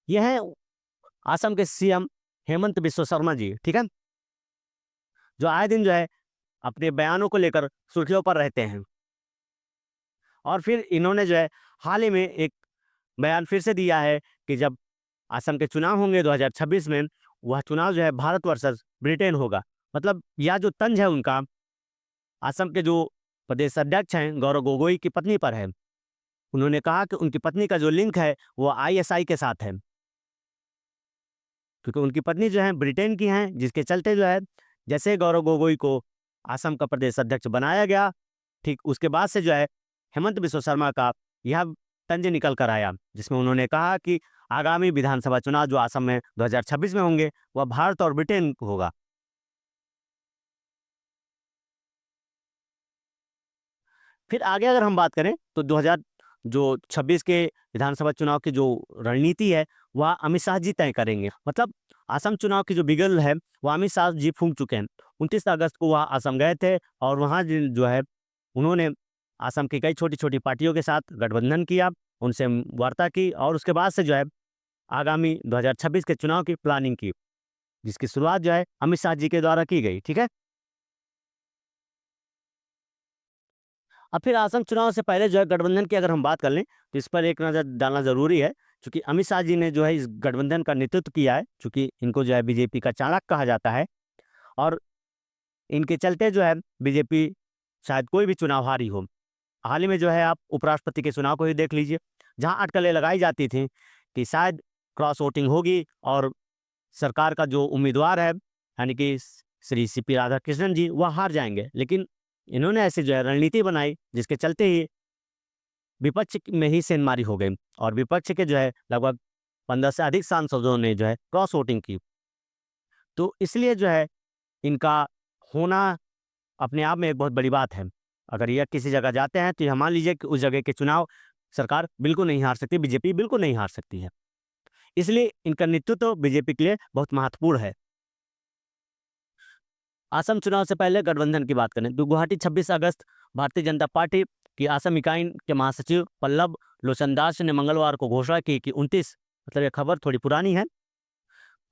यह है असम के सीएम हेमंत बिस्वा शर्मा जी, ठीक है, जो आए दिन जो है अपने बयानों को लेकर सुर्खियों पर रहते हैं। और फिर इन्होंने जो है हाल ही में एक बयान फिर से दिया है कि जब असम के चुनाव होंगे 2026 में, वह चुनाव जो है भारत वर्सेस ब्रिटेन होगा। मतलब यह जो तंज है उनका असम के जो प्रदेश अध्यक्ष हैं गौरव गोगोई की पत्नी पर है। उन्होंने कहा कि उनकी पत्नी का जो लिंक है वो आईएसआई के साथ है, क्योंकि उनकी पत्नी जो है ब्रिटेन की हैं, जिसके चलते जो है जैसे गौरव गोगोई को असम का प्रदेश अध्यक्ष बनाया गया, ठीक उसके बाद से जो है हेमंत बिस्वा शर्मा का यह तंज निकल कर आया, जिसमें उन्होंने कहा कि आगामी विधानसभा चुनाव जो असम में 2026 में होंगे वह भारत और ब्रिटेन को होगा। फिर आगे अगर हम बात करें तो 2026 के विधानसभा चुनाव की जो रणनीति है वह अमित शाह जी तय करेंगे। मतलब असम चुनाव की जो बिगल है वह अमित शाह जी फूंक चुके हैं। 29 अगस्त को वह असम गए थे और वहाँ जो है उन्होंने असम की कई छोटी छोटी पार्टियों के साथ गठबंधन किया, उनसे वार्ता की और उसके बाद से जो है आगामी 2026 के चुनाव की प्लानिंग की, जिसकी शुरुआत जो है अमित शाह जी के द्वारा की गई। ठीक है। अब फिर आसन्न चुनाव से पहले जो है गठबंधन की अगर हम बात कर लें तो इस पर एक नज़र डालना ज़रूरी है, क्योंकि अमित शाह जी ने जो है इस गठबंधन का नेतृत्व किया है, चूँकि इनको जो है बीजेपी का चाणक्य कहा जाता है और इनके चलते जो है बीजेपी शायद कोई भी चुनाव हारी हो। हाल ही में जो है आप उपराष्ट्रपति के चुनाव को ही देख लीजिए, जहाँ अटकलें लगाई जाती थी कि शायद क्रॉस वोटिंग होगी और सरकार का जो उम्मीदवार है यानी कि श्री सीपी राधाकृष्णन जी वह हार जाएँगे। लेकिन इन्होंने ऐसी जो है रणनीति बनाई जिसके चलते ही विपक्ष में ही सेंधमारी हो गई और विपक्ष के जो है लगभग 15 से अधिक सांसदों ने जो है क्रॉस वोटिंग की। तो इसलिए जो है इनका होना अपने आप में एक बहुत बड़ी बात है। अगर ये किसी जगह जाते हैं तो ये मान लीजिए कि उस जगह के चुनाव सरकार बिल्कुल नहीं हार सकती, बीजेपी बिल्कुल नहीं हार सकती है। इसलिए इनका नेतृत्व बीजेपी के लिए बहुत महत्वपूर्ण है। असम चुनाव से पहले गठबंधन की बात करें तो गुवाहाटी 26 अगस्त भारतीय जनता पार्टी की असम इकाई के महासचिव पल्लव लोचन दास ने मंगलवार को घोषणा की कि 29, मतलब ये खबर थोड़ी पुरानी है,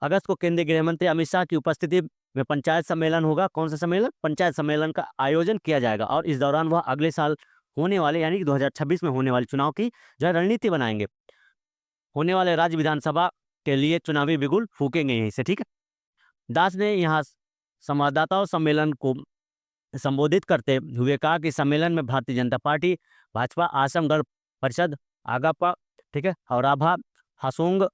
अगस्त को केंद्रीय गृह मंत्री अमित शाह की उपस्थिति में पंचायत सम्मेलन होगा। कौन सा सम्मेलन? पंचायत सम्मेलन का आयोजन किया जाएगा और इस दौरान वह अगले साल होने वाले यानी कि 2026 में होने वाले चुनाव की जो है रणनीति बनाएंगे। होने वाले राज्य विधानसभा के लिए चुनावी बिगुल फूकेंगे यहीं से। ठीक है। दास ने यहाँ संवाददाताओं सम्मेलन को संबोधित करते हुए कहा कि सम्मेलन में भारतीय जनता पार्टी, भाजपा, असम गण परिषद, आगापा, ठीक है, हौराभा, हासोंग,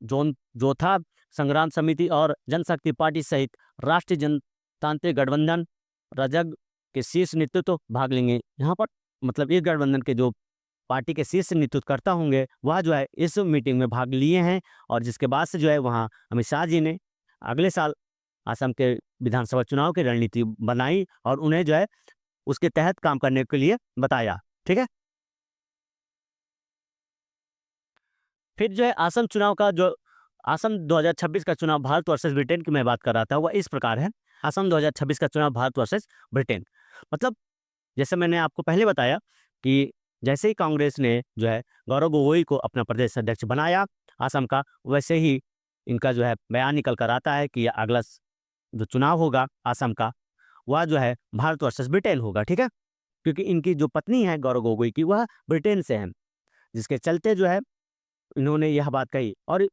जोथा संग्राम समिति और जनशक्ति पार्टी सहित राष्ट्रीय जनतांत्रिक गठबंधन रजग के शीर्ष नेतृत्व भाग लेंगे। यहाँ पर मतलब इस गठबंधन के जो पार्टी के शीर्ष नेतृत्वकर्ता होंगे वह जो है इस मीटिंग में भाग लिए हैं और जिसके बाद से जो है वहाँ अमित शाह जी ने अगले साल असम के विधानसभा चुनाव की रणनीति बनाई और उन्हें जो है उसके तहत काम करने के लिए बताया। ठीक है। फिर जो है असम 2026 का चुनाव भारत वर्सेस ब्रिटेन की मैं बात कर रहा था, वह इस प्रकार है। असम 2026 का चुनाव भारत वर्सेस ब्रिटेन, मतलब जैसे मैंने आपको पहले बताया कि जैसे ही कांग्रेस ने जो है गौरव गोगोई को अपना प्रदेश अध्यक्ष बनाया असम का, वैसे ही इनका जो है बयान निकल कर आता है कि अगला जो चुनाव होगा असम का वह जो है भारत वर्सेस ब्रिटेन होगा। ठीक है। क्योंकि इनकी जो पत्नी है गौरव गोगोई की वह ब्रिटेन से है, जिसके चलते जो है इन्होंने यह बात कही और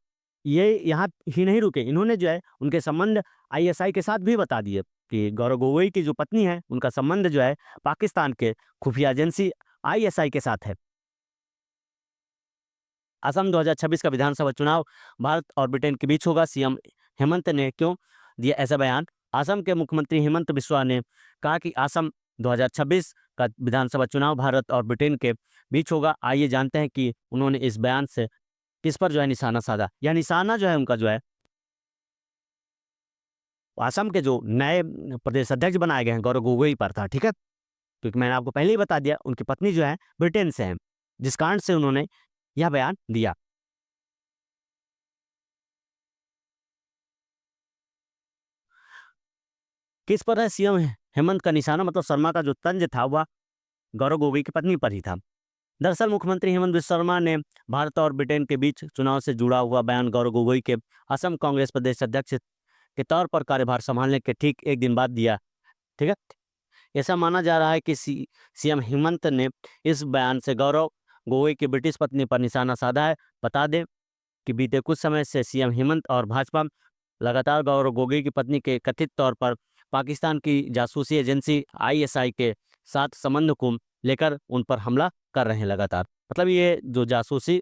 ये यहाँ ही नहीं रुके, इन्होंने जो है उनके संबंध आईएसआई के साथ भी बता दिए कि गौरव गोगोई की जो पत्नी है उनका संबंध जो है पाकिस्तान के खुफिया एजेंसी आईएसआई के साथ है। असम 2026 का विधानसभा चुनाव भारत और ब्रिटेन के बीच होगा। सीएम हेमंत ने क्यों दिया ऐसा बयान? असम के मुख्यमंत्री हेमंत बिस्वा ने कहा कि असम 2026 का विधानसभा चुनाव भारत और ब्रिटेन के बीच होगा। आइए जानते हैं कि उन्होंने इस बयान से किस पर जो है निशाना साधा। यह निशाना जो है उनका जो है असम के जो नए प्रदेश अध्यक्ष बनाए गए हैं गौरव गोगोई पर था। ठीक है। क्योंकि मैंने आपको पहले ही बता दिया उनकी पत्नी जो है ब्रिटेन से है, जिस कारण से उन्होंने यह बयान दिया। किस पर है सीएम हेमंत का निशाना? मतलब शर्मा का जो तंज था वह गौरव गोगोई की पत्नी पर ही था। दरअसल मुख्यमंत्री हेमंत बिस्वा शर्मा ने भारत और ब्रिटेन के बीच चुनाव से जुड़ा हुआ बयान गौरव गोगोई के असम कांग्रेस प्रदेश अध्यक्ष के तौर पर कार्यभार संभालने के ठीक एक दिन बाद दिया। ठीक है, ऐसा माना जा रहा है कि सीएम हेमंत ने इस बयान से गौरव गोगोई की ब्रिटिश पत्नी पर निशाना साधा है। बता दें कि बीते कुछ समय से सीएम हेमंत और भाजपा लगातार गौरव गोगोई की पत्नी के कथित तौर पर पाकिस्तान की जासूसी एजेंसी आईएसआई के साथ संबंध को लेकर उन पर हमला कर रहे हैं लगातार। मतलब ये जो जासूसी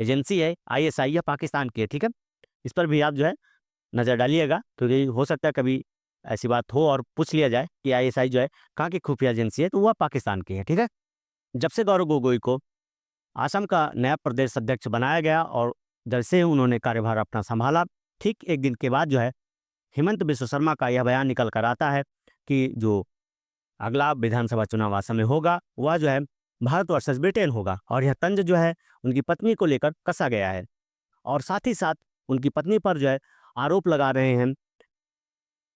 एजेंसी है आईएसआई या पाकिस्तान की है। ठीक है, इस पर भी आप जो है नज़र डालिएगा, क्योंकि हो सकता है कभी ऐसी बात हो और पूछ लिया जाए कि आईएसआई जो है कहाँ की खुफिया एजेंसी है, तो वह पाकिस्तान की है। ठीक है, जब से गौरव गोगोई को असम का नया प्रदेश अध्यक्ष बनाया गया और जैसे ही उन्होंने कार्यभार अपना संभाला, ठीक एक दिन के बाद जो है हेमंत बिस्वा शर्मा का यह बयान निकल कर आता है कि जो अगला विधानसभा चुनाव असम में होगा वह जो है भारत वर्सेस ब्रिटेन होगा, और यह तंज जो है उनकी पत्नी को लेकर कसा गया है। और साथ ही साथ उनकी पत्नी पर जो है आरोप लगा रहे हैं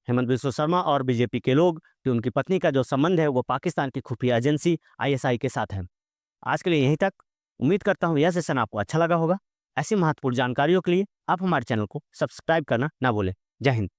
हेमंत बिस्वा शर्मा और बीजेपी के लोग कि उनकी पत्नी का जो संबंध है वो पाकिस्तान की खुफिया एजेंसी आईएसआई के साथ है। आज के लिए यहीं तक। उम्मीद करता हूँ यह सेशन आपको अच्छा लगा होगा। ऐसी महत्वपूर्ण जानकारियों के लिए आप हमारे चैनल को सब्सक्राइब करना ना भूलें। जय हिंद।